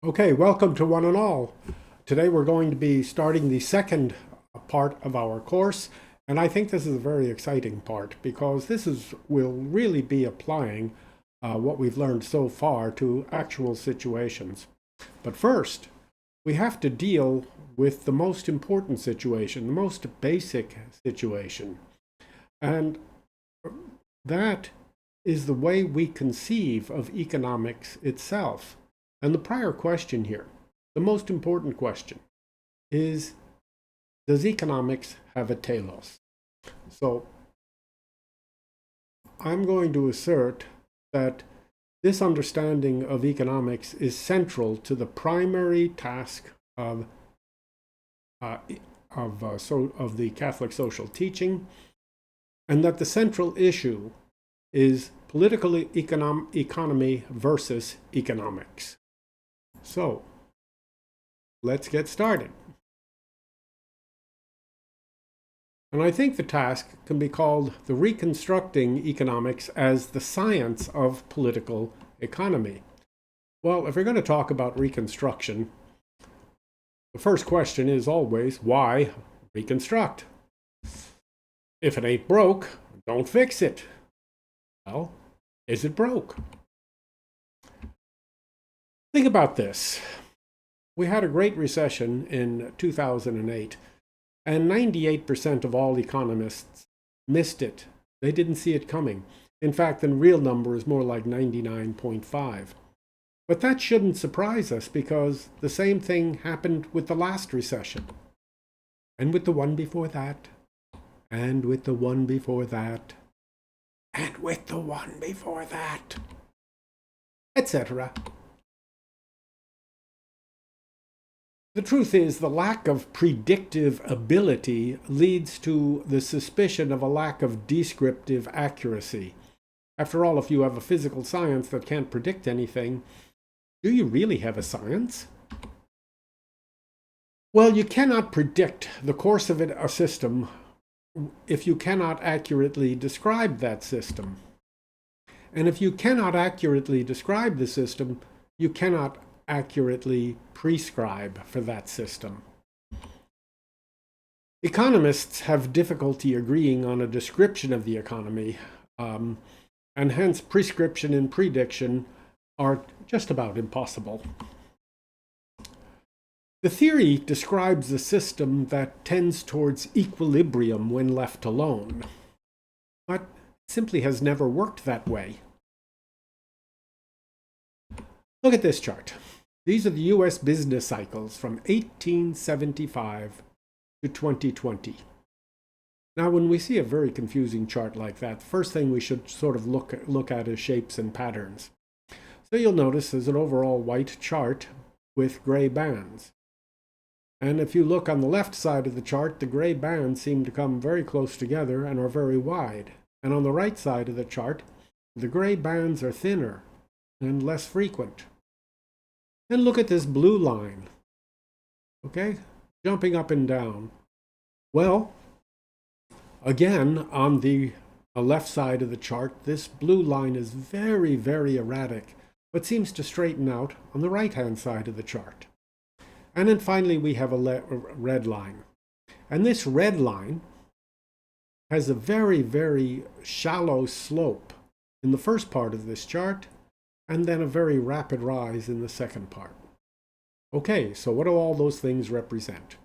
Okay, welcome to one and all. Today we're going to be starting the second part of our course, and I think this is a very exciting part because will really be applying what we've learned so far to actual situations. But first, we have to deal with the most important situation, the most basic situation, and that is the way we conceive of economics itself. And the prior question here, the most important question, is does economics have a telos? So I'm going to assert that this understanding of economics is central to the primary task of the Catholic social teaching, and that the central issue is political economy versus economics. So, let's get started. And I think the task can be called the Reconstructing Economics as the Science of Political Economy. Well, if we're going to talk about reconstruction, the first question is always, why reconstruct? If it ain't broke, don't fix it. Well, is it broke? Think about this. We had a great recession in 2008, and 98% of all economists missed it. They didn't see it coming. In fact, the real number is more like 99.5. But that shouldn't surprise us because the same thing happened with the last recession, and with the one before that, and with the one before that, and with the one before that, etc. The truth is, the lack of predictive ability leads to the suspicion of a lack of descriptive accuracy. After all, if you have a physical science that can't predict anything, do you really have a science? Well, you cannot predict the course of a system if you cannot accurately describe that system. And if you cannot accurately describe the system, you cannot accurately prescribe for that system. Economists have difficulty agreeing on a description of the economy, and hence prescription and prediction are just about impossible. The theory describes a system that tends towards equilibrium when left alone, but simply has never worked that way. Look at this chart. These are the US business cycles from 1875 to 2020. Now, when we see a very confusing chart like that, the first thing we should sort of look at is shapes and patterns. So you'll notice there's an overall white chart with gray bands. And if you look on the left side of the chart, the gray bands seem to come very close together and are very wide. And on the right side of the chart, the gray bands are thinner and less frequent. And look at this blue line, okay, jumping up and down. Well, again, on the left side of the chart, this blue line is very, very erratic, but seems to straighten out on the right-hand side of the chart. And then finally, we have a red line. And this red line has a very, very shallow slope in the first part of this chart, and then a very rapid rise in the second part. Okay, so what do all those things represent?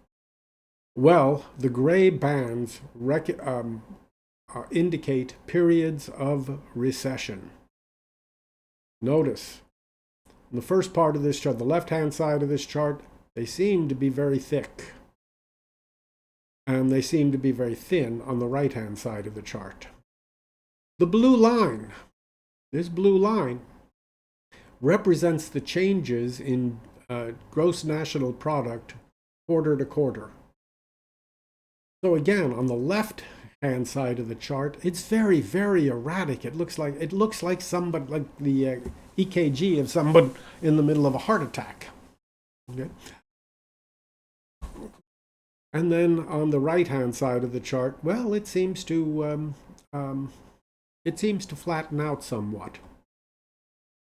Well, the gray bands indicate periods of recession. Notice, in the first part of this chart, the left-hand side of this chart, they seem to be very thick. And they seem to be very thin on the right-hand side of the chart. The blue line, this blue line, represents the changes in gross national product quarter to quarter. So again, on the left-hand side of the chart, it's very, very erratic. It looks like somebody, like the EKG of someone in the middle of a heart attack. Okay. And then on the right-hand side of the chart, well, it seems to flatten out somewhat.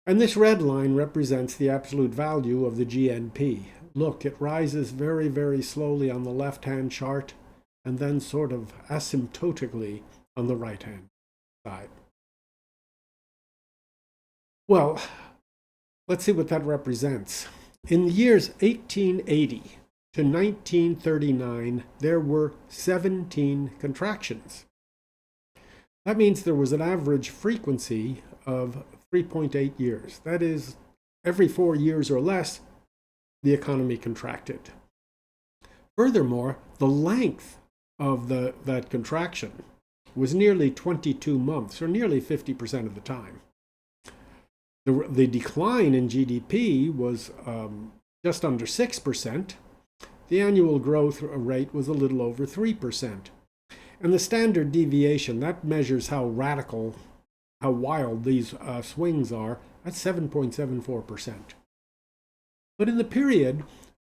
And this red line represents the absolute value of the GNP. Look, it rises very, very slowly on the left-hand chart and then sort of asymptotically on the right-hand side. Well, let's see what that represents. In the years 1880 to 1939, there were 17 contractions. That means there was an average frequency of 3.8 years. That is, every 4 years or less, the economy contracted. Furthermore, the length of that contraction was nearly 22 months, or nearly 50% of the time. The decline in GDP was just under 6%. The annual growth rate was a little over 3%. And the standard deviation, that measures how radical, how wild these swings are, that's 7.74%. But in the period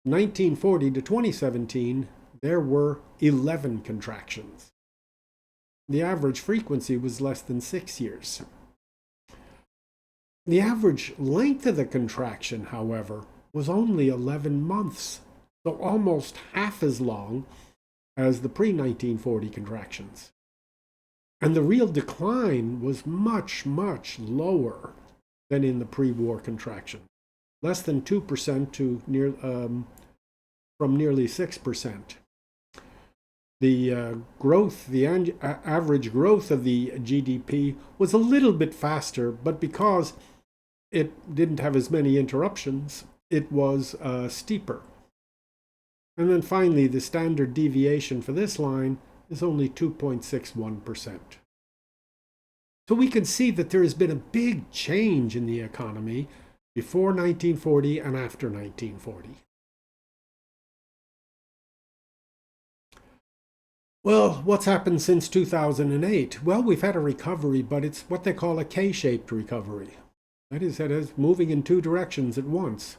1940 to 2017, there were 11 contractions. The average frequency was less than 6 years. The average length of the contraction, however, was only 11 months, so almost half as long as the pre-1940 contractions. And the real decline was much, much lower than in the pre-war contraction, less than 2% to from nearly 6%. The growth, the average growth of the GDP was a little bit faster, but because it didn't have as many interruptions, it was steeper. And then finally, the standard deviation for this line is only 2.61%. So we can see that there has been a big change in the economy before 1940 and after 1940. Well, what's happened since 2008? Well, we've had a recovery, but it's what they call a K-shaped recovery. That is, it is moving in two directions at once.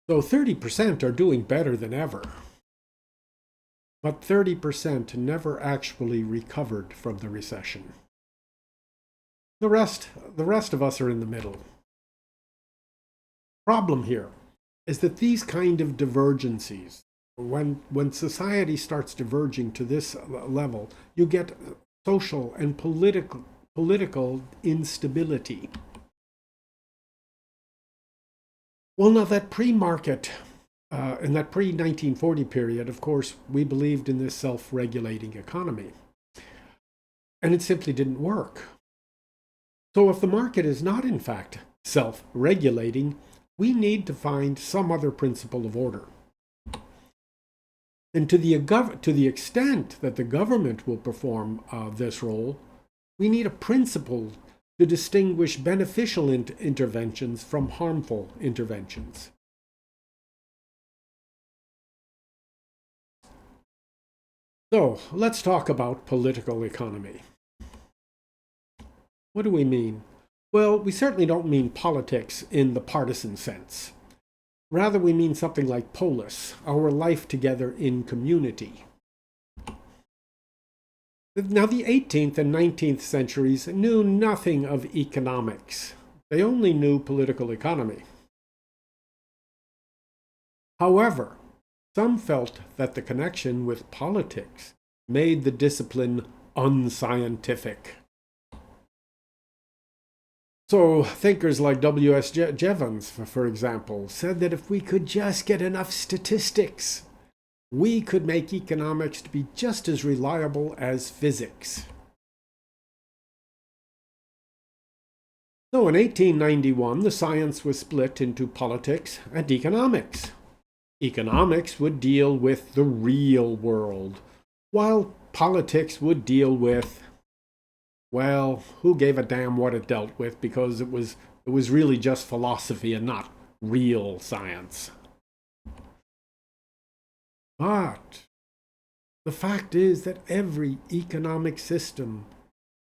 So 30% are doing better than ever. But 30% never actually recovered from the recession. The rest of us are in the middle. Problem here is that these kind of divergencies, when society starts diverging to this level, you get social and political instability. Well, now that pre-market, in that pre-1940 period, of course, we believed in this self-regulating economy. And it simply didn't work. So if the market is not, in fact, self-regulating, we need to find some other principle of order. And to the extent that the government will perform this role, we need a principle to distinguish beneficial interventions from harmful interventions. So let's talk about political economy. What do we mean? Well, we certainly don't mean politics in the partisan sense. Rather, we mean something like polis, our life together in community. Now, the 18th and 19th centuries knew nothing of economics. They only knew political economy. However, some felt that the connection with politics made the discipline unscientific. So thinkers like W.S. Jevons, for example, said that if we could just get enough statistics, we could make economics to be just as reliable as physics. So in 1891, the science was split into politics and economics. Economics would deal with the real world, while politics would deal with, well, who gave a damn what it dealt with, because it was really just philosophy and not real science. But the fact is that every economic system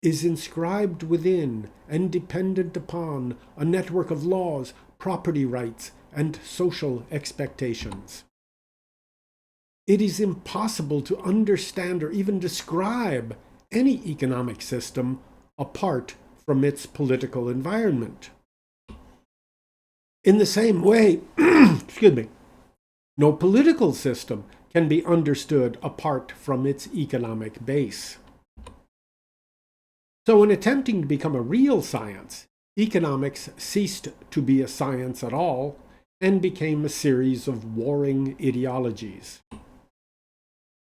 is inscribed within and dependent upon a network of laws, property rights, and social expectations. It is impossible to understand or even describe any economic system apart from its political environment. In the same way, excuse me, no political system can be understood apart from its economic base. So, in attempting to become a real science, economics ceased to be a science at all and became a series of warring ideologies.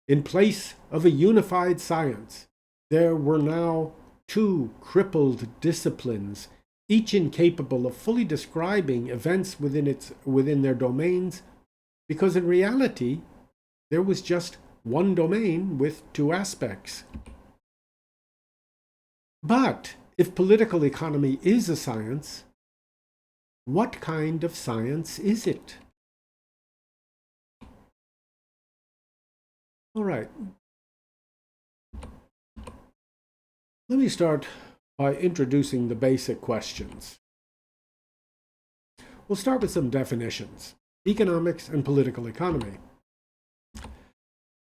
In place of a unified science, there were now two crippled disciplines, each incapable of fully describing events within their domains, because in reality, there was just one domain with two aspects. But if political economy is a science, what kind of science is it? All right. Let me start by introducing the basic questions. We'll start with some definitions. Economics and political economy.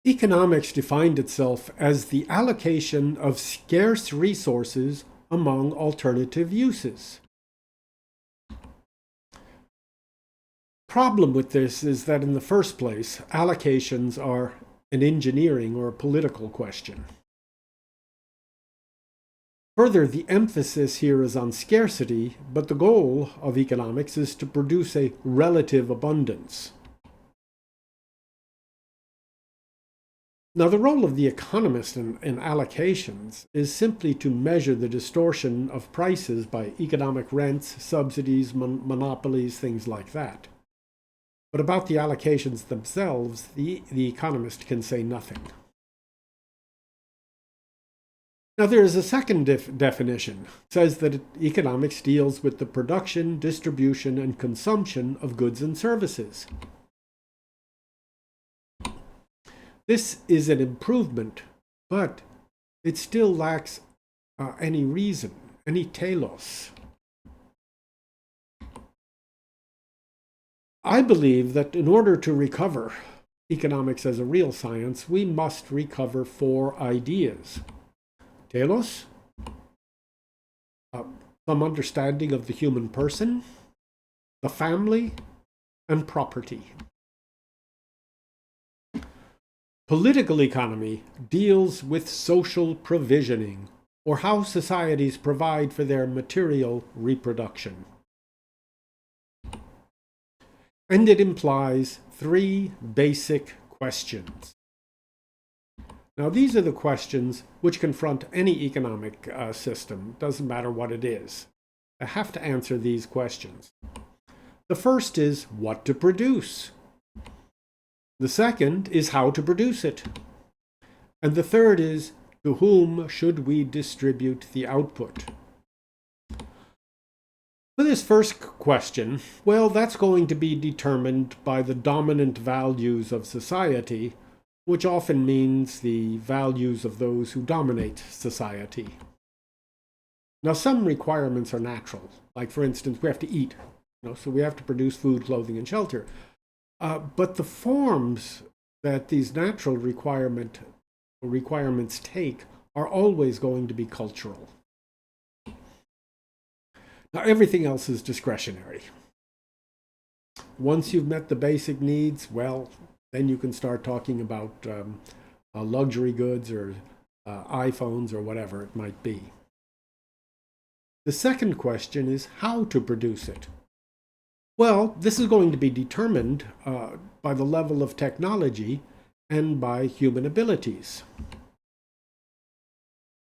Economics defined itself as the allocation of scarce resources among alternative uses. Problem with this is that in the first place, allocations are an engineering or political question. Further, the emphasis here is on scarcity, but the goal of economics is to produce a relative abundance. Now, the role of the economist in allocations is simply to measure the distortion of prices by economic rents, subsidies, monopolies, things like that. But about the allocations themselves, the economist can say nothing. Now, there is a second definition. It says that economics deals with the production, distribution, and consumption of goods and services. This is an improvement, but it still lacks any reason, any telos. I believe that in order to recover economics as a real science, we must recover four ideas. Telos, some understanding of the human person, the family, and property. Political economy deals with social provisioning, or how societies provide for their material reproduction. And it implies three basic questions. Now, these are the questions which confront any economic system. Doesn't matter what it is. I have to answer these questions. The first is what to produce. The second is how to produce it. And the third is to whom should we distribute the output? For this first question, well, that's going to be determined by the dominant values of society, which often means the values of those who dominate society. Now, some requirements are natural. Like, for instance, we have to eat, so we have to produce food, clothing, and shelter. But the forms that these natural requirements take are always going to be cultural. Now, everything else is discretionary. Once you've met the basic needs, well, then you can start talking about luxury goods or iPhones or whatever it might be. The second question is how to produce it. Well, this is going to be determined by the level of technology and by human abilities.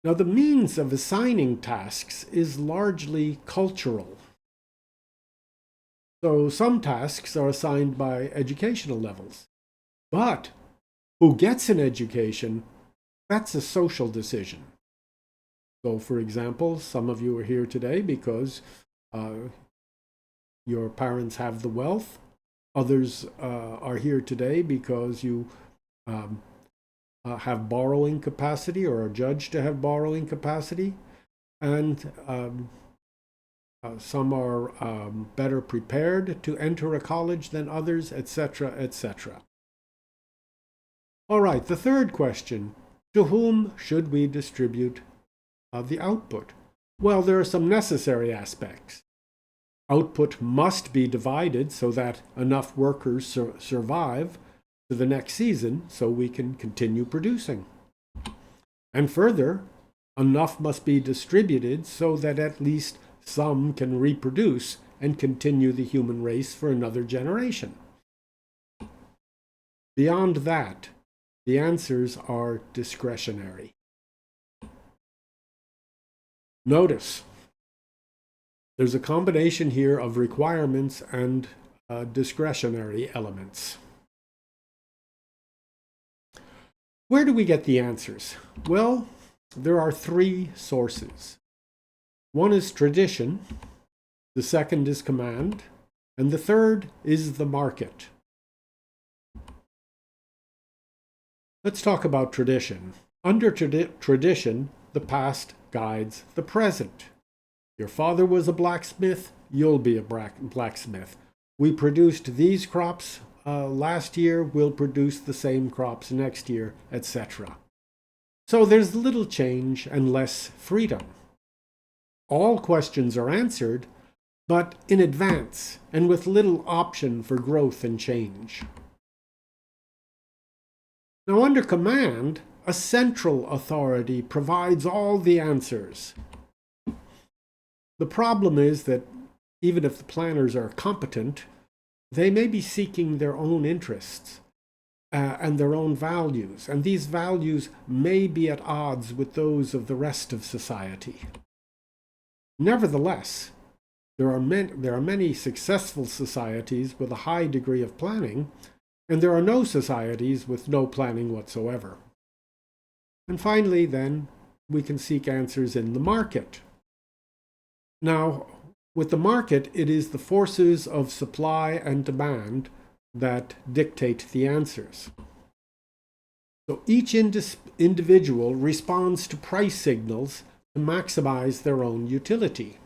Now, the means of assigning tasks is largely cultural. So some tasks are assigned by educational levels. But who gets an education, that's a social decision. So, for example, some of you are here today because your parents have the wealth. Others are here today because you have borrowing capacity or are judged to have borrowing capacity. And some are better prepared to enter a college than others, etc., etc. All right, the third question, to whom should we distribute the output? Well, there are some necessary aspects. Output must be divided so that enough workers survive to the next season so we can continue producing. And further, enough must be distributed so that at least some can reproduce and continue the human race for another generation. Beyond that, the answers are discretionary. Notice, there's a combination here of requirements and discretionary elements. Where do we get the answers? Well, there are three sources. One is tradition, the second is command, and the third is the market. Let's talk about tradition. Under tradition, the past guides the present. Your father was a blacksmith, you'll be a blacksmith. We produced these crops last year, we'll produce the same crops next year, etc. So there's little change and less freedom. All questions are answered, but in advance and with little option for growth and change. Now, under command, a central authority provides all the answers. The problem is that even if the planners are competent, they may be seeking their own interests and their own values, and these values may be at odds with those of the rest of society. Nevertheless, there are many successful societies with a high degree of planning, and there are no societies with no planning whatsoever. And finally, then, we can seek answers in the market. Now, with the market, it is the forces of supply and demand that dictate the answers. So each individual responds to price signals to maximize their own utility.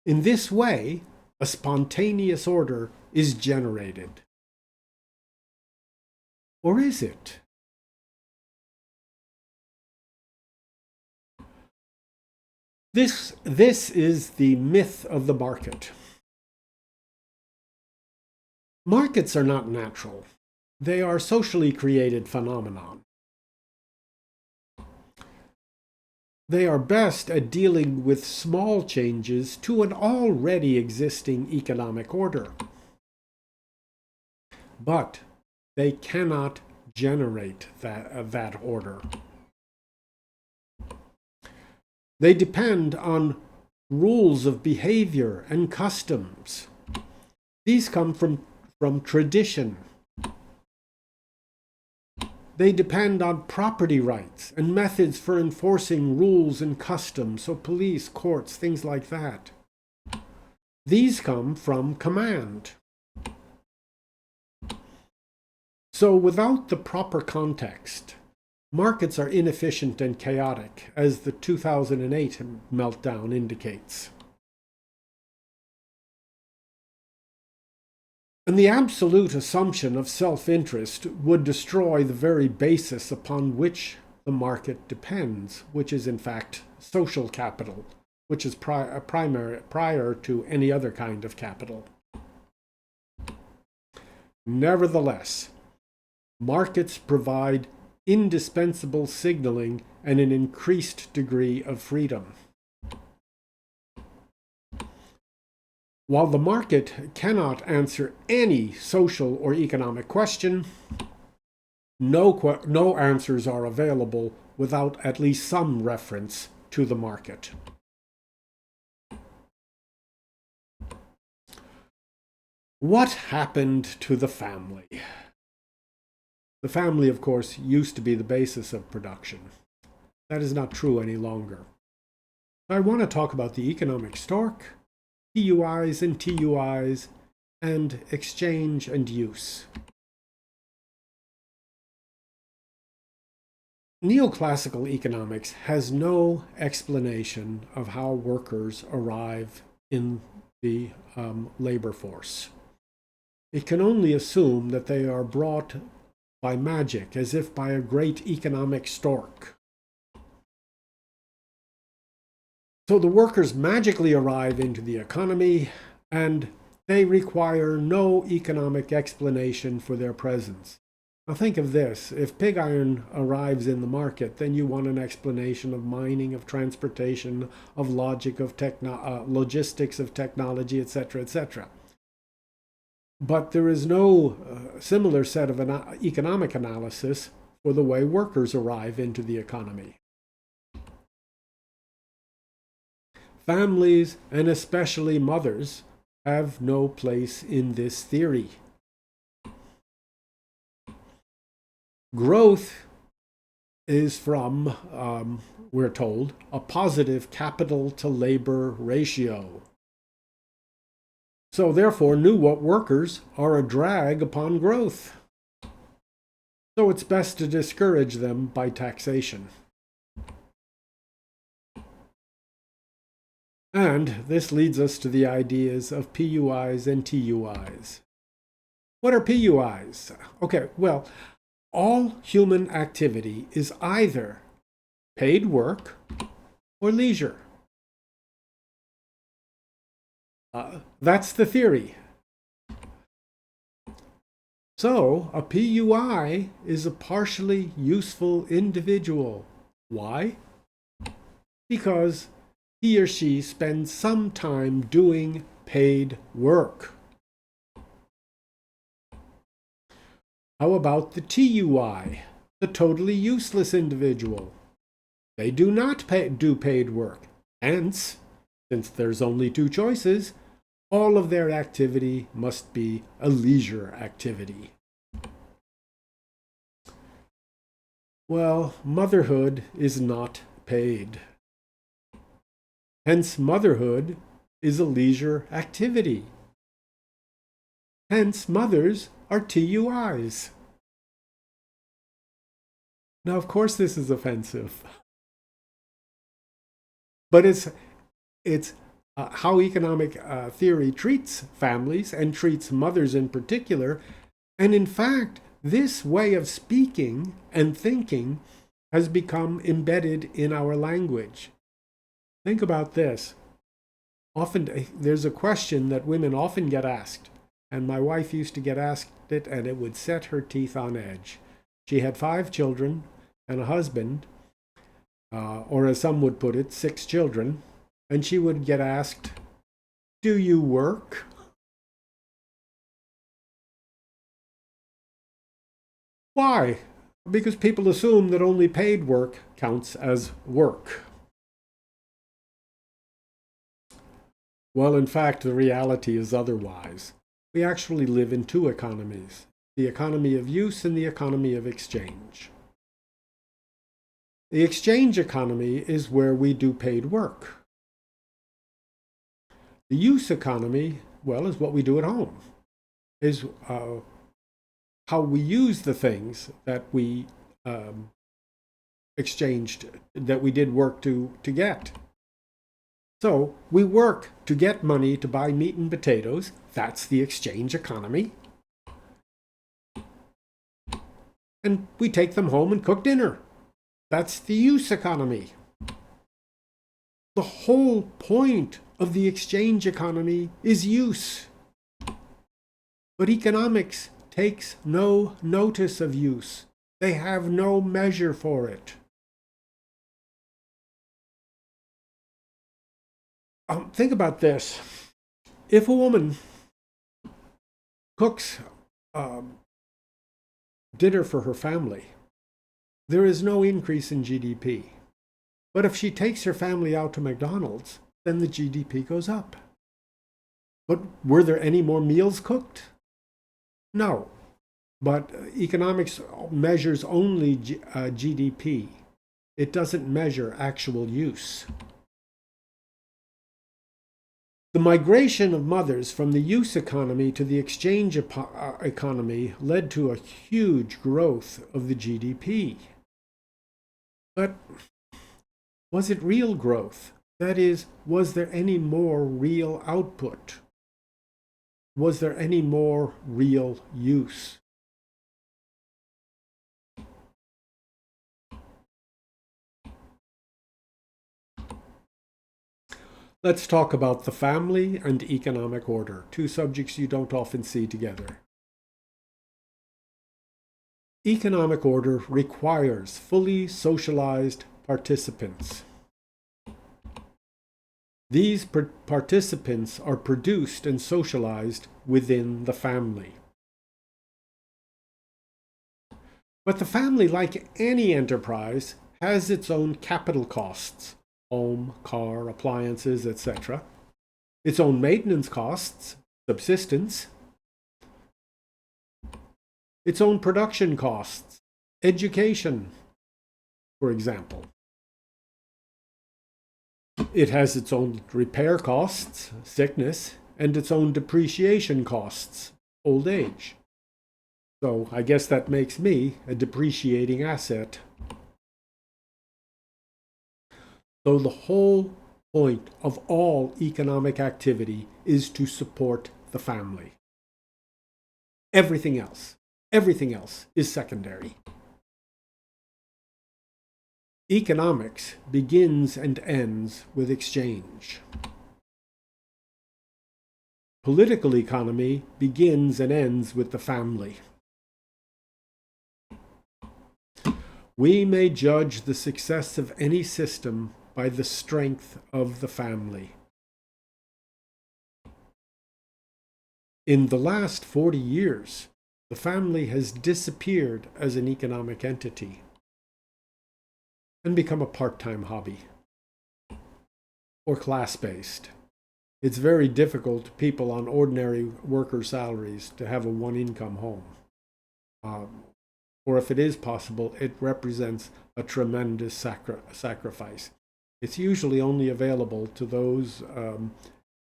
In this way, a spontaneous order is generated. Or is it? This is the myth of the market. Markets are not natural. They are socially created phenomenon. They are best at dealing with small changes to an already existing economic order. But they cannot generate that order. They depend on rules of behavior and customs. These come from tradition. They depend on property rights and methods for enforcing rules and customs, so police, courts, things like that. These come from command. So without the proper context, markets are inefficient and chaotic, as the 2008 meltdown indicates. And the absolute assumption of self-interest would destroy the very basis upon which the market depends, which is in fact social capital, which is prior to any other kind of capital. Nevertheless, markets provide indispensable signaling and an increased degree of freedom. While the market cannot answer any social or economic question, no answers are available without at least some reference to the market. What happened to the family? The family, of course, used to be the basis of production. That is not true any longer. I want to talk about the economic stork, PUIs and TUIs, and exchange and use. Neoclassical economics has no explanation of how workers arrive in the labor force. It can only assume that they are brought by magic, as if by a great economic stork. So the workers magically arrive into the economy, and they require no economic explanation for their presence. Now think of this. If pig iron arrives in the market, then you want an explanation of mining, of transportation, of logic, of logistics, of technology, etc., etc. But there is no similar set of economic analysis for the way workers arrive into the economy. Families, and especially mothers, have no place in this theory. Growth is from, we're told, a positive capital to labor ratio. So therefore, new workers are a drag upon growth. So it's best to discourage them by taxation. And this leads us to the ideas of PUIs and TUIs. What are PUIs? Okay, well, all human activity is either paid work or leisure. That's the theory. So, a PUI is a partially useful individual. Why? Because he or she spends some time doing paid work. How about the TUI, the totally useless individual? They do not do paid work. Hence, since there's only two choices, all of their activity must be a leisure activity. Well, motherhood is not paid. Hence, motherhood is a leisure activity. Hence, mothers are TUIs. Now, of course, this is offensive. But it's how economic theory treats families and treats mothers in particular. And in fact, this way of speaking and thinking has become embedded in our language. Think about this. Often there's a question that women often get asked, and my wife used to get asked it, and it would set her teeth on edge. She had 5 children and a husband, or as some would put it, 6 children, and she would get asked, "Do you work?" Why? Because people assume that only paid work counts as work. Well, in fact, the reality is otherwise. We actually live in 2 economies, the economy of use and the economy of exchange. The exchange economy is where we do paid work. The use economy, well, is what we do at home, is how we use the things that we exchanged, that we did work to get. So we work to get money to buy meat and potatoes. That's the exchange economy. And we take them home and cook dinner. That's the use economy. The whole point of the exchange economy is use. But economics takes no notice of use. They have no measure for it. Think about this. If a woman cooks dinner for her family, there is no increase in GDP. But if she takes her family out to McDonald's, then the GDP goes up. But were there any more meals cooked? No. But economics measures only GDP. It doesn't measure actual use. The migration of mothers from the use economy to the exchange economy led to a huge growth of the GDP. But was it real growth? That is, was there any more real output? Was there any more real use? Let's talk about the family and economic order, two subjects you don't often see together. Economic order requires fully socialized participants. These participants are produced and socialized within the family. But the family, like any enterprise, has its own capital costs: home, car, appliances, etc. Its own maintenance costs, subsistence. Its own production costs, education, for example. It has its own repair costs, sickness, and its own depreciation costs, old age. So I guess that makes me a depreciating asset. So the whole point of all economic activity is to support the family. Everything else is secondary. Economics begins and ends with exchange. Political economy begins and ends with the family. We may judge the success of any system by the strength of the family. In the last 40 years, the family has disappeared as an economic entity and become a part-time hobby or class-based. It's very difficult to people on ordinary worker salaries to have a one-income home. Or if it is possible, it represents a tremendous sacrifice. It's usually only available to those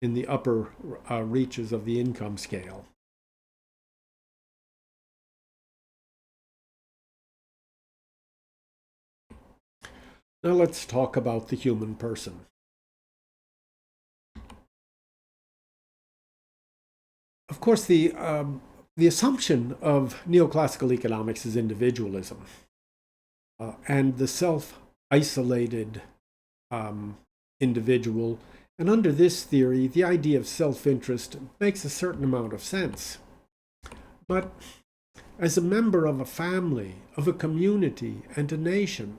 in the upper reaches of the income scale. Now let's talk about the human person. Of course, the assumption of neoclassical economics is individualism, and the self-isolated individual. And under this theory, the idea of self-interest makes a certain amount of sense. But as a member of a family, of a community, and a nation,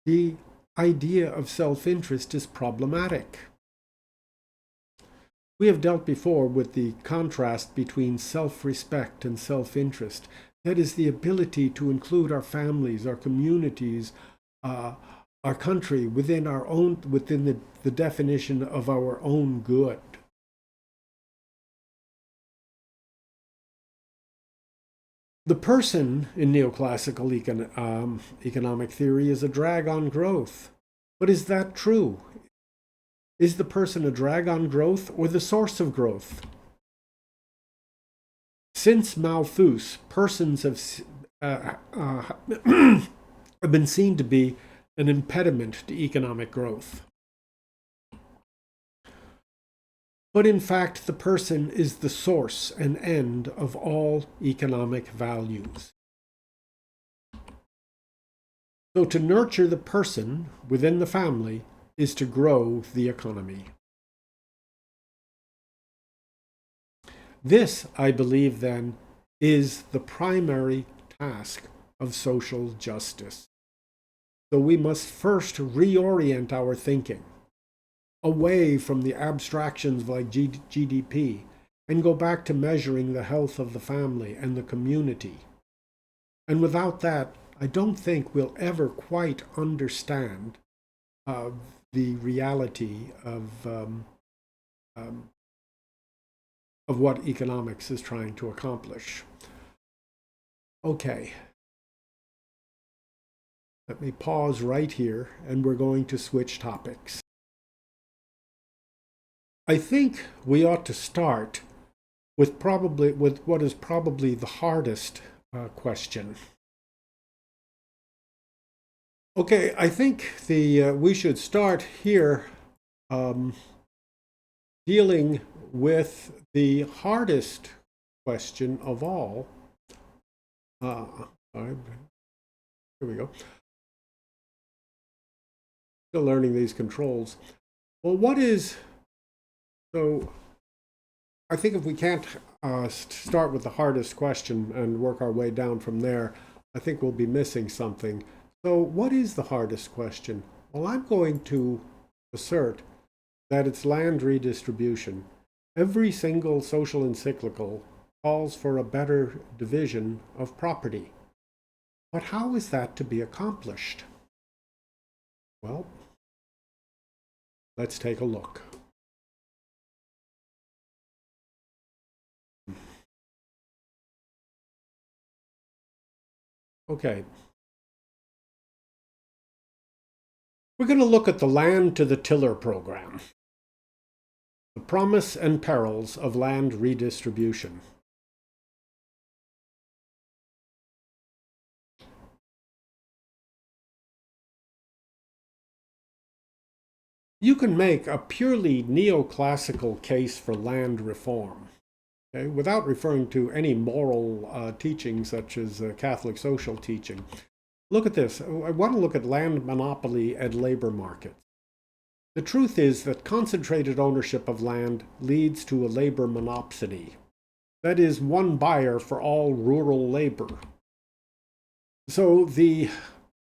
the idea of self-interest is problematic. We have dealt before with the contrast between self-respect and self-interest. That is the ability to include our families, our communities, our country within the definition of our own good. The person in neoclassical economic theory is a drag on growth. But is that true? Is the person a drag on growth or the source of growth? Since Malthus, persons have been seen to be an impediment to economic growth. But in fact, the person is the source and end of all economic values. So to nurture the person within the family is to grow the economy. This, I believe, then, is the primary task of social justice. So we must first reorient our thinking away from the abstractions like GDP and go back to measuring the health of the family and the community. And without that, I don't think we'll ever quite understand the reality of what economics is trying to accomplish. Okay. Let me pause right here, and we're going to switch topics. I think we ought to start with what is probably the hardest question. Okay, I think we should start here dealing with the hardest question of all. Here we go. Still learning these controls. Well, what is So I think if we can't start with the hardest question and work our way down from there, I think we'll be missing something. So what is the hardest question? Well, I'm going to assert that it's land redistribution. Every single social encyclical calls for a better division of property. But how is that to be accomplished? Well, let's take a look. Okay. We're going to look at the Land to the Tiller program. The promise and perils of land redistribution. You can make a purely neoclassical case for land reform, okay, without referring to any moral teaching such as Catholic social teaching. Look at this. I want to look at land monopoly and labor markets. The truth is that concentrated ownership of land leads to a labor monopsony. That is, one buyer for all rural labor. So the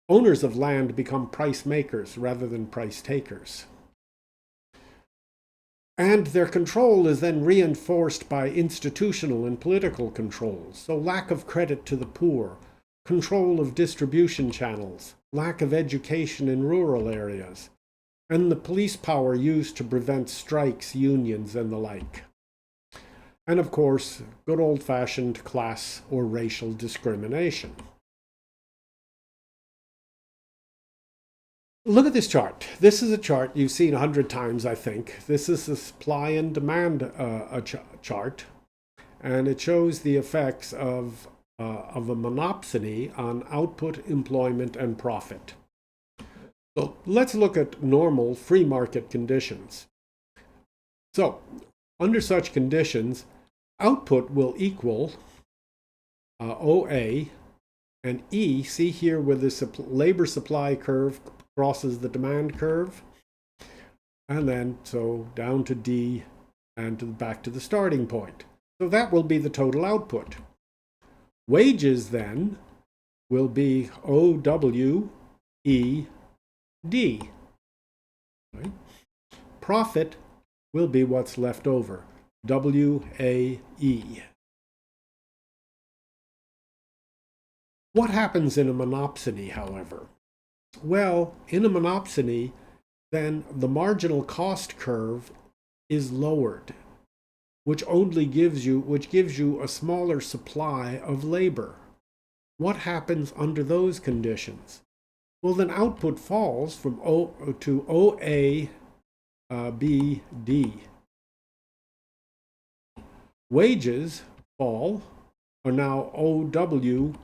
owners of land become price makers rather than price takers. And their control is then reinforced by institutional and political controls. So lack of credit to the poor, control of distribution channels, lack of education in rural areas, and the police power used to prevent strikes, unions, and the like. And of course, good old-fashioned class or racial discrimination. Look at this chart. This is a chart you've seen 100 times, I think. This is the supply and demand chart, and it shows the effects of a monopsony on output, employment, and profit. So let's look at normal free market conditions. So under such conditions, output will equal OA, and E, see here where the labor supply curve crosses the demand curve, and then so down to D and back to the starting point. So that will be the total output. Wages then will be OWED. Right? Profit will be what's left over, WAE. What happens in a monopsony, however? Well, in a monopsony, then the marginal cost curve is lowered, which gives you a smaller supply of labor. What happens under those conditions? Well, then output falls from O to OABD. Wages are now OWFD,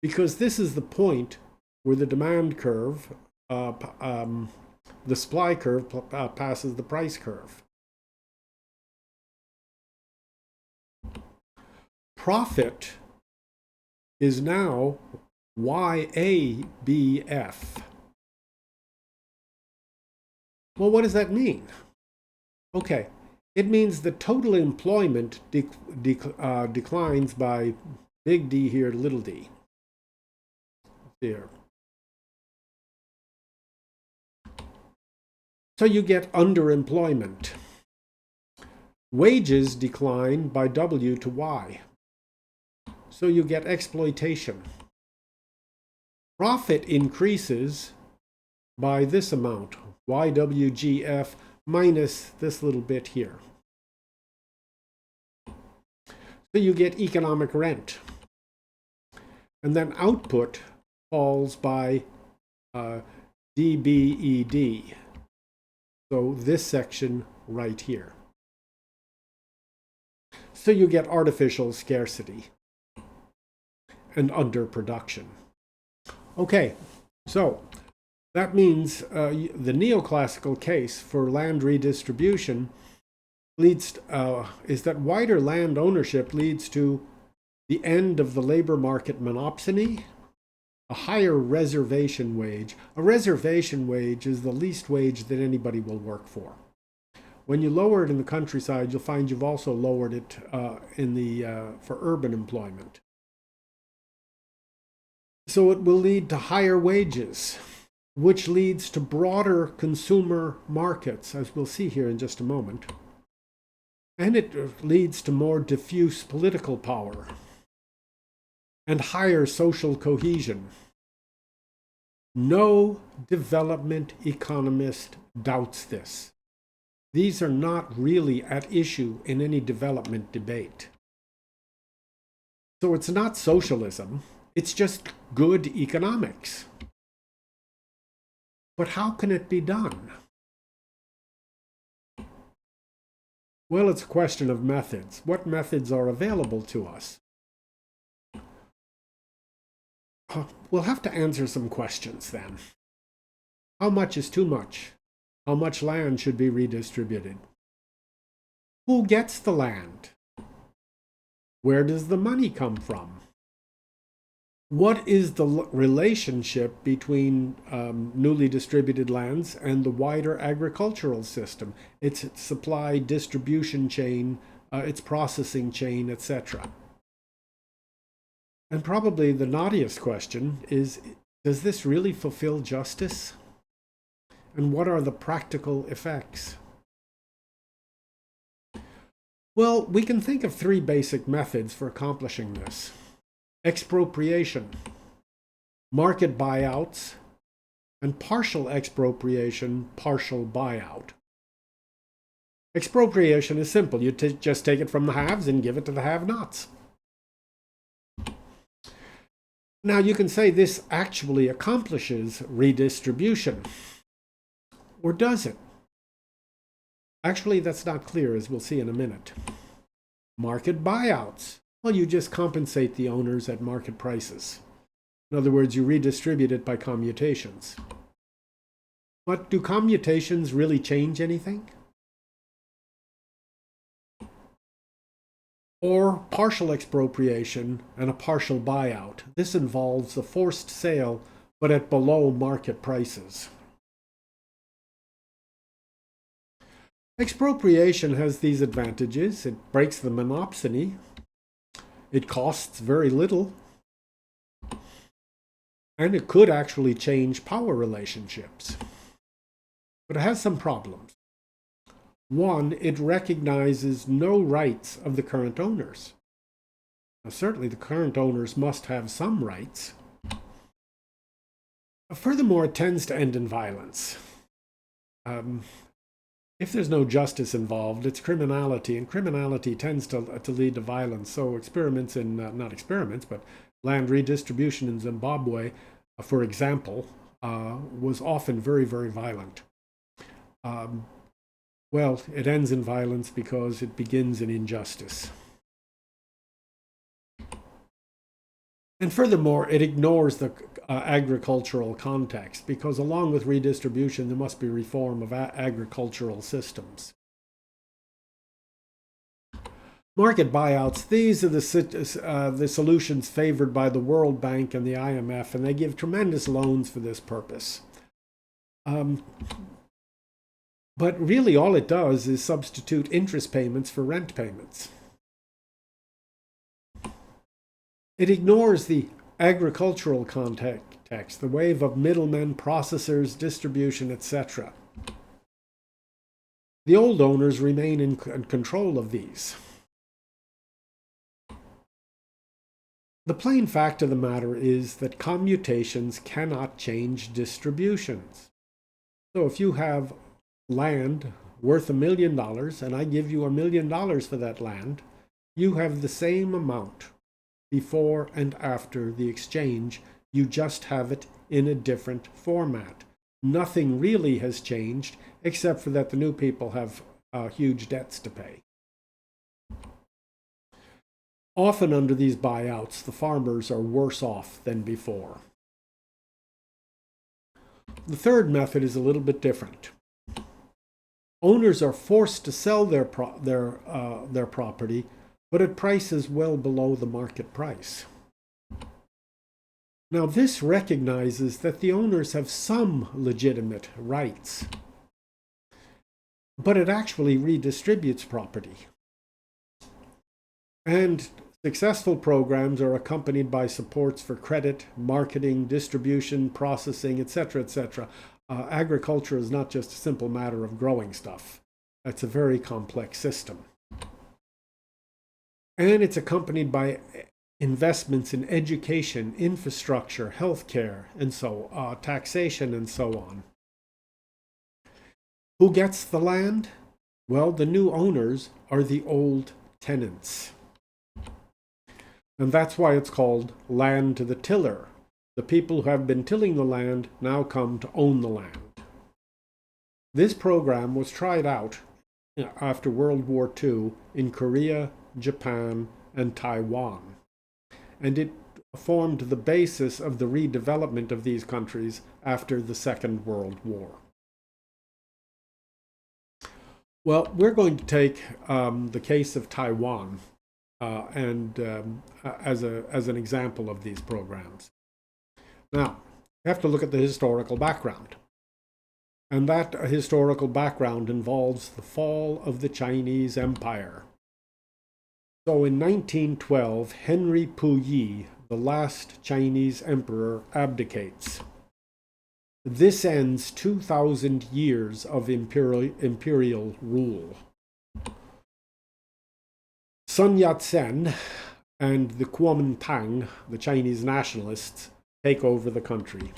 because this is the point where the demand curve, the supply curve passes the price curve. Profit is now YABF. Well, what does that mean? Okay, it means the total employment declines by big D here, little d. There. So you get underemployment. Wages decline by W to Y. So you get exploitation. Profit increases by this amount, YWGF, minus this little bit here. So you get economic rent. And then output falls by DBED. So this section right here. So you get artificial scarcity and underproduction. Okay, so that means the neoclassical case for land redistribution is that wider land ownership leads to the end of the labor market monopsony a higher reservation wage. A reservation wage is the least wage that anybody will work for. When you lower it in the countryside, you'll find you've also lowered it for urban employment. So it will lead to higher wages, which leads to broader consumer markets, as we'll see here in just a moment. And it leads to more diffuse political power and higher social cohesion. No development economist doubts this. These are not really at issue in any development debate. So it's not socialism, it's just good economics. But how can it be done? Well, it's a question of methods. What methods are available to us? We'll have to answer some questions then. How much is too much? How much land should be redistributed? Who gets the land? Where does the money come from? What is the relationship between newly distributed lands and the wider agricultural system, its supply distribution chain, its processing chain, etc.? And probably the naughtiest question is, does this really fulfill justice? And what are the practical effects? Well, we can think of three basic methods for accomplishing this: expropriation, market buyouts, and partial expropriation, partial buyout. Expropriation is simple. You just take it from the haves and give it to the have-nots. Now, you can say this actually accomplishes redistribution. Or does it? Actually, that's not clear, as we'll see in a minute. Market buyouts. Well, you just compensate the owners at market prices. In other words, you redistribute it by commutations. But do commutations really change anything? Or partial expropriation and a partial buyout. This involves a forced sale, but at below market prices. Expropriation has these advantages. It breaks the monopsony. It costs very little. And it could actually change power relationships. But it has some problems. One, it recognizes no rights of the current owners. Now, certainly the current owners must have some rights. Furthermore, it tends to end in violence. If there's no justice involved, it's criminality, and criminality tends to lead to violence. So experiments in, not experiments, but land redistribution in Zimbabwe, for example, was often very, very violent. Well, it ends in violence because it begins in injustice. And furthermore, it ignores the agricultural context, because along with redistribution, there must be reform of agricultural systems. Market buyouts, these are the solutions favored by the World Bank and the IMF, and they give tremendous loans for this purpose. But really all it does is substitute interest payments for rent payments. It ignores the agricultural context, the wave of middlemen, processors, distribution, etc. The old owners remain in control of these. The plain fact of the matter is that commutations cannot change distributions. So if you have land worth $1 million and I give you $1 million for that land, you have the same amount before and after the exchange. You just have it in a different format. Nothing really has changed except for that the new people have huge debts to pay. Often under these buyouts, the farmers are worse off than before. The third method is a little bit different. Owners are forced to sell their property, but at prices well below the market price. Now, this recognizes that the owners have some legitimate rights, but it actually redistributes property. And successful programs are accompanied by supports for credit, marketing, distribution, processing, etc., etc. Agriculture is not just a simple matter of growing stuff. It's a very complex system. And it's accompanied by investments in education, infrastructure, healthcare, and so taxation, and so on. Who gets the land? Well, the new owners are the old tenants. And that's why it's called land to the tiller. The people who have been tilling the land now come to own the land. This program was tried out after World War II in Korea, Japan, and Taiwan. And it formed the basis of the redevelopment of these countries after the Second World War. Well, we're going to take the case of Taiwan as an example of these programs. Now, you have to look at the historical background. And that historical background involves the fall of the Chinese Empire. So in 1912, Henry Puyi, the last Chinese emperor, abdicates. This ends 2,000 years of imperial rule. Sun Yat-sen and the Kuomintang, the Chinese nationalists, take over the country.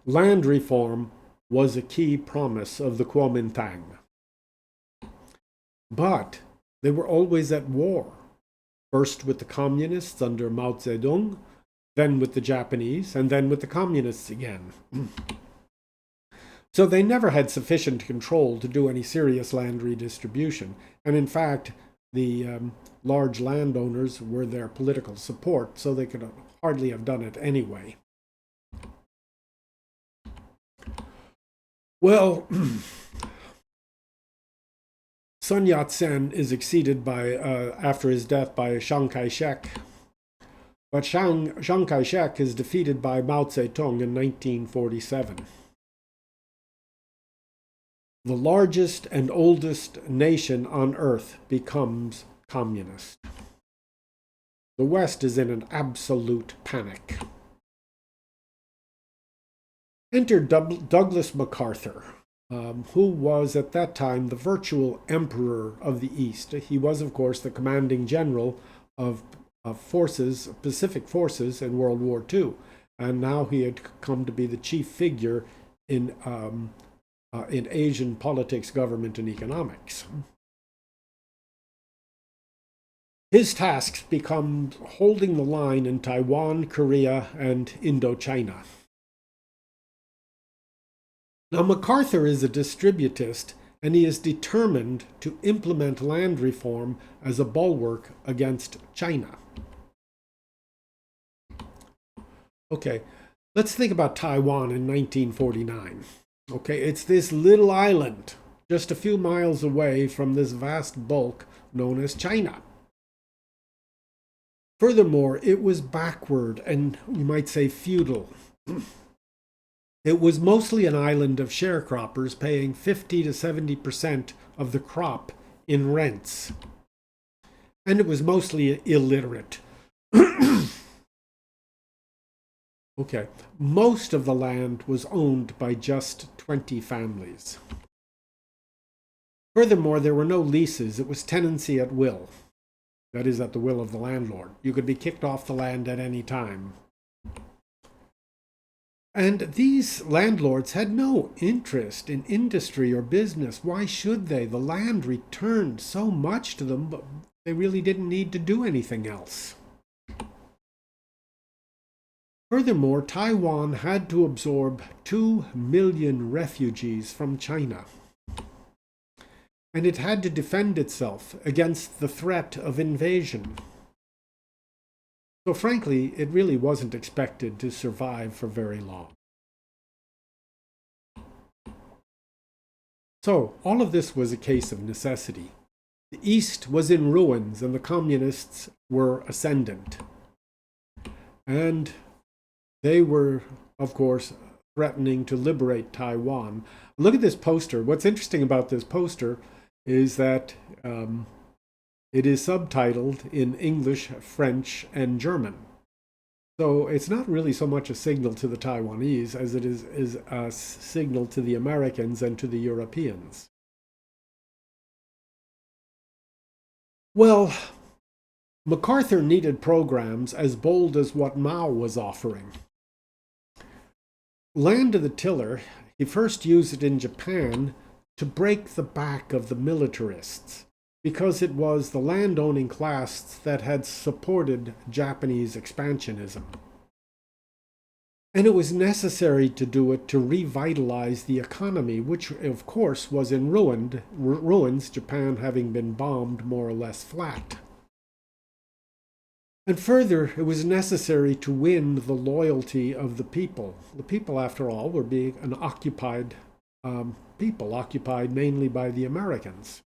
Land reform was a key promise of the Kuomintang. But they were always at war, first with the communists under Mao Zedong, then with the Japanese, and then with the communists again. So they never had sufficient control to do any serious land redistribution. And in fact, the large landowners were their political support, so they could hardly have done it anyway. Well, Sun Yat-sen is succeeded by, after his death, by Chiang Kai-shek. But Chiang Kai-shek is defeated by Mao Zedong in 1947. The largest and oldest nation on earth becomes communist. The West is in an absolute panic. Enter Douglas MacArthur, who was at that time the virtual emperor of the East. He was, of course, the commanding general of forces, Pacific forces in World War II, and now he had come to be the chief figure in Asian politics, government, and economics. His tasks become holding the line in Taiwan, Korea, and Indochina. Now, MacArthur is a distributist, and he is determined to implement land reform as a bulwark against China. Okay, let's think about Taiwan in 1949. Okay, it's this little island just a few miles away from this vast bulk known as China. Furthermore, it was backward and, you might say, feudal. It was mostly an island of sharecroppers paying 50 to 70% of the crop in rents. And it was mostly illiterate. Okay, most of the land was owned by just 20 families. Furthermore, there were no leases. It was tenancy at will. That is, at the will of the landlord. You could be kicked off the land at any time. And these landlords had no interest in industry or business. Why should they? The land returned so much to them, but they really didn't need to do anything else. Furthermore, Taiwan had to absorb 2 million refugees from China. And it had to defend itself against the threat of invasion. So frankly, it really wasn't expected to survive for very long. So all of this was a case of necessity. The East was in ruins and the communists were ascendant. And they were, of course, threatening to liberate Taiwan. Look at this poster. What's interesting about this poster is that it is subtitled in English, French, and German. So it's not really so much a signal to the Taiwanese as it is a signal to the Americans and to the Europeans. Well, MacArthur needed programs as bold as what Mao was offering. Land to the tiller, he first used it in Japan to break the back of the militarists, because it was the landowning class that had supported Japanese expansionism. And it was necessary to do it to revitalize the economy, which of course was in ruins, Japan having been bombed more or less flat. And further, it was necessary to win the loyalty of the people. The people, after all, were being an occupied people, occupied mainly by the Americans.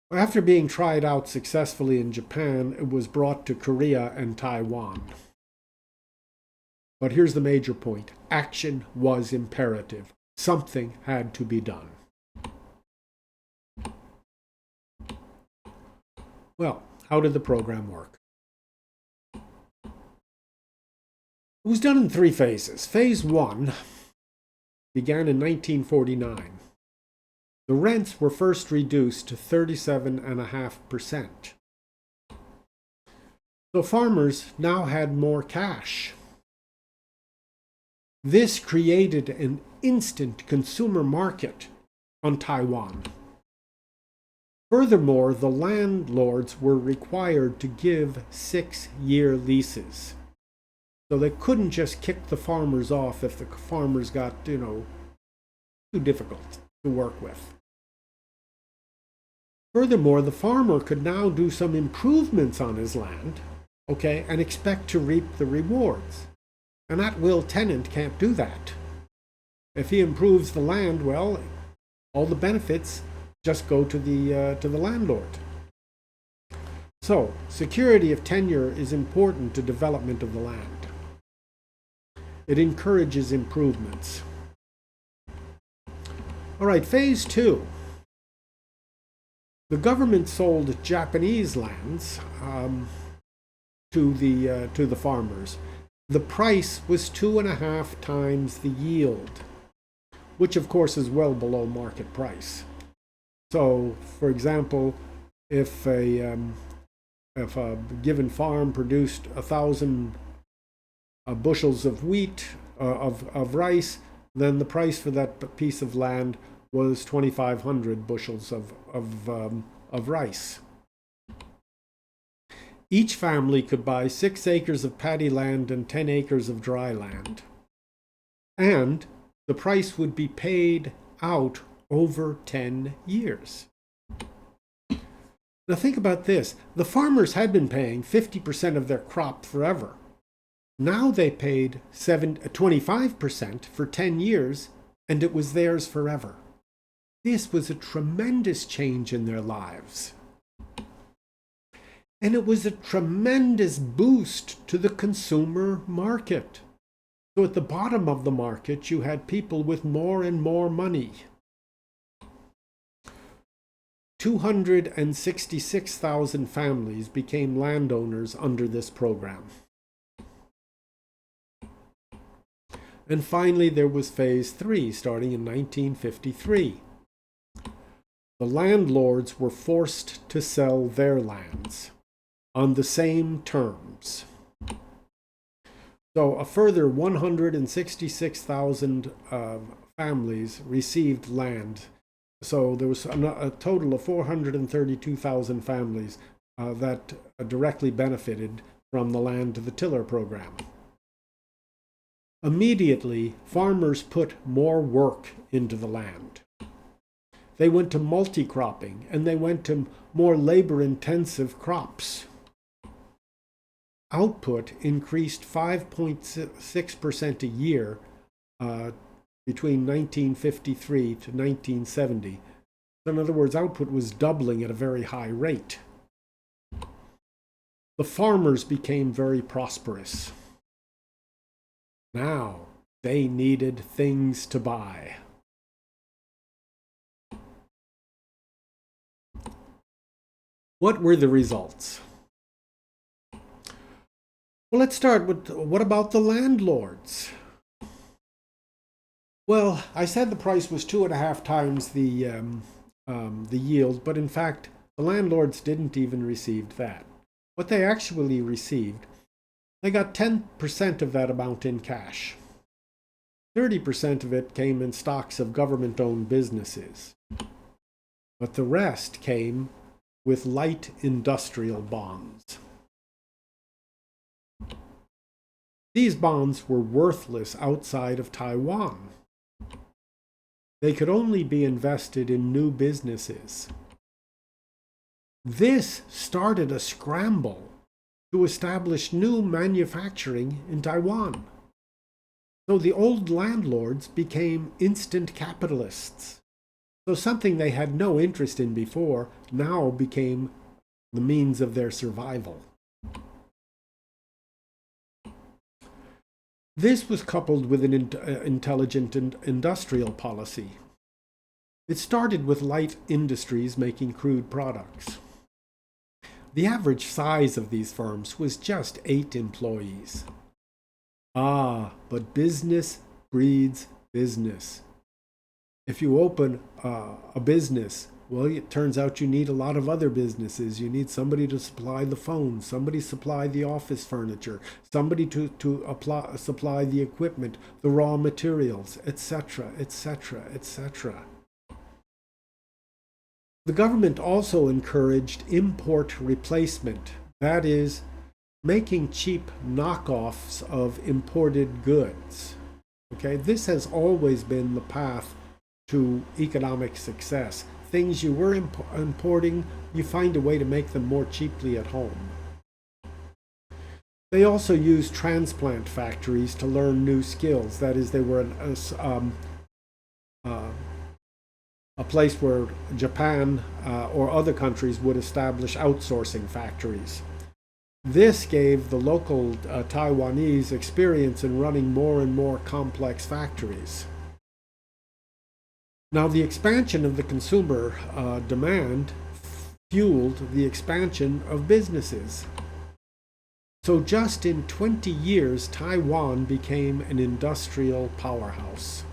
After being tried out successfully in Japan, it was brought to Korea and Taiwan. But here's the major point. Action was imperative. Something had to be done. Well, how did the program work? It was done in 3 phases. Phase 1 began in 1949. The rents were first reduced to 37.5%. So farmers now had more cash. This created an instant consumer market on Taiwan. Furthermore, the landlords were required to give 6-year leases. So they couldn't just kick the farmers off if the farmers got, too difficult to work with. Furthermore, the farmer could now do some improvements on his land, and expect to reap the rewards. An at-will tenant can't do that. If he improves the land, well, all the benefits just go to the landlord. So, security of tenure is important to development of the land. It encourages improvements. All right, phase 2. The government sold Japanese lands to the farmers. The price was 2.5 times the yield, which of course is well below market price. So, for example, if a given farm produced 1,000 bushels of wheat of rice, then the price for that piece of land was 2,500 bushels of rice. Each family could buy 6 acres of paddy land and 10 acres of dry land. And the price would be paid out over 10 years. Now think about this. The farmers had been paying 50% of their crop forever. Now they paid 25% for 10 years, and it was theirs forever. This was a tremendous change in their lives. And it was a tremendous boost to the consumer market. So at the bottom of the market, you had people with more and more money. 266,000 families became landowners under this program. And finally, there was phase 3, starting in 1953. The landlords were forced to sell their lands on the same terms. So a further 166,000 families received land. So there was a total of 432,000 families that directly benefited from the land to the tiller program. Immediately, farmers put more work into the land. They went to multi-cropping, and they went to more labor-intensive crops. Output increased 5.6% a year between 1953 to 1970. In other words, output was doubling at a very high rate. The farmers became very prosperous. Now they needed things to buy. What were the results? Well, let's start with what about the landlords? Well, I said the price was 2.5 times the yield, but in fact, the landlords didn't even receive that. What they actually received, they got 10% of that amount in cash. 30% of it came in stocks of government-owned businesses. But the rest came with light industrial bonds. These bonds were worthless outside of Taiwan. They could only be invested in new businesses. This started a scramble to establish new manufacturing in Taiwan. So the old landlords became instant capitalists. So something they had no interest in before now became the means of their survival. This was coupled with an intelligent industrial policy. It started with light industries making crude products. The average size of these firms was just 8 employees. But business breeds business. If you open a business, well, it turns out you need a lot of other businesses. You need somebody to supply the phone, somebody supply the office furniture, somebody to supply the equipment, the raw materials, etc., etc., etc. The government also encouraged import replacement, that is, making cheap knockoffs of imported goods. Okay, this has always been the path to economic success. Things you were importing, you find a way to make them more cheaply at home. They also used transplant factories to learn new skills. That is, they were a place where Japan or other countries would establish outsourcing factories. This gave the local Taiwanese experience in running more and more complex factories. Now, the expansion of the consumer demand fueled the expansion of businesses. So just in 20 years, Taiwan became an industrial powerhouse.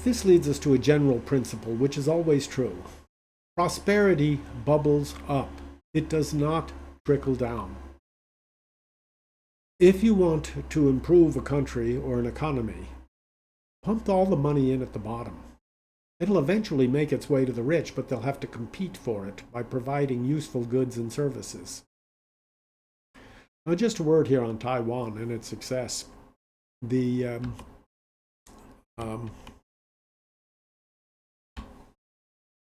This leads us to a general principle, which is always true. Prosperity bubbles up. It does not trickle down. If you want to improve a country or an economy, pump all the money in at the bottom. It'll eventually make its way to the rich, but they'll have to compete for it by providing useful goods and services. Now, just a word here on Taiwan and its success. In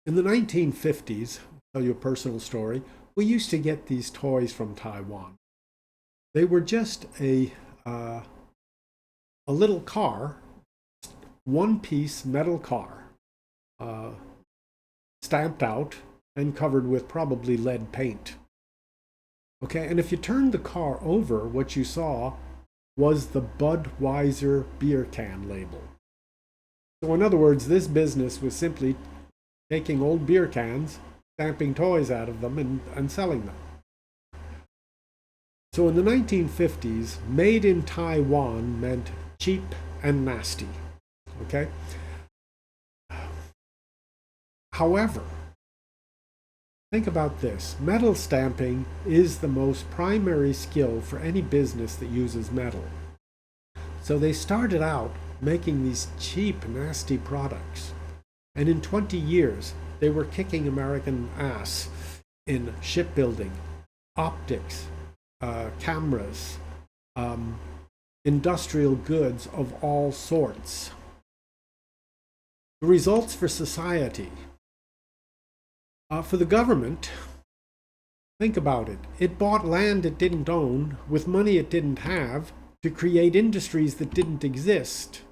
the 1950s, I'll tell you a personal story, we used to get these toys from Taiwan. They were just a little car, one-piece metal car, stamped out and covered with probably lead paint. Okay, and if you turned the car over, what you saw was the Budweiser beer can label. So in other words, this business was simply taking old beer cans, stamping toys out of them, and selling them. So in the 1950s, made in Taiwan meant cheap and nasty. Okay? However, think about this. Metal stamping is the most primary skill for any business that uses metal. So they started out making these cheap, nasty products. And in 20 years, they were kicking American ass in shipbuilding, optics, cameras, industrial goods of all sorts. The results for society. For the government, think about it. It bought land it didn't own with money it didn't have to create industries that didn't exist.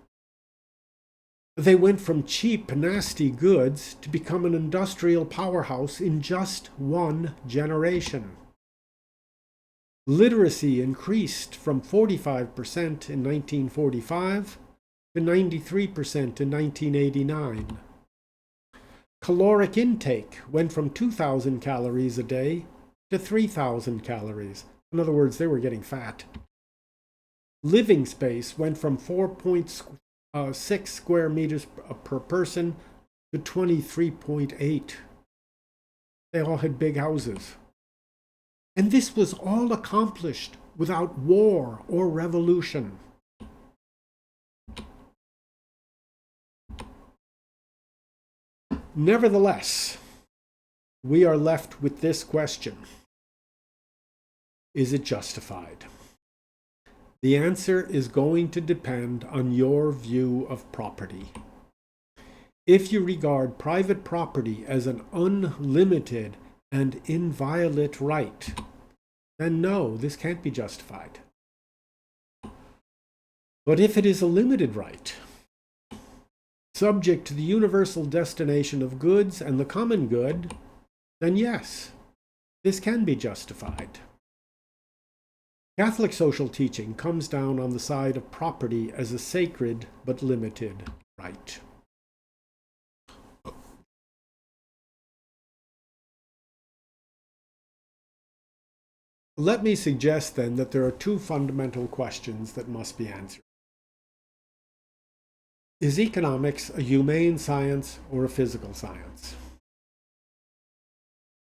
They went from cheap, nasty goods to become an industrial powerhouse in just one generation. Literacy increased from 45% in 1945 to 93% in 1989. Caloric intake went from 2,000 calories a day to 3,000 calories. In other words, they were getting fat. Living space went from 4.6 square meters per person to 23.8. They all had big houses. And this was all accomplished without war or revolution. Nevertheless, we are left with this question. Is it justified? The answer is going to depend on your view of property. If you regard private property as an unlimited and inviolate right, then no, this can't be justified. But if it is a limited right, subject to the universal destination of goods and the common good, then yes, this can be justified. Catholic social teaching comes down on the side of property as a sacred but limited right. Let me suggest then that there are two fundamental questions that must be answered. Is economics a humane science or a physical science?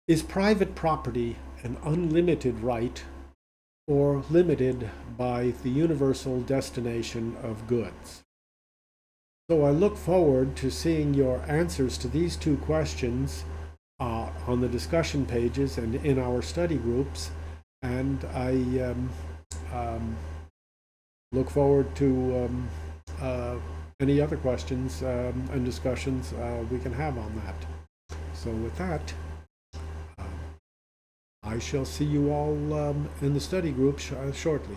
Is private property an unlimited right or limited by the universal destination of goods? So I look forward to seeing your answers to these two questions on the discussion pages and in our study groups. And I look forward to any other questions and discussions we can have on that. So with that, I shall see you all in the study group shortly.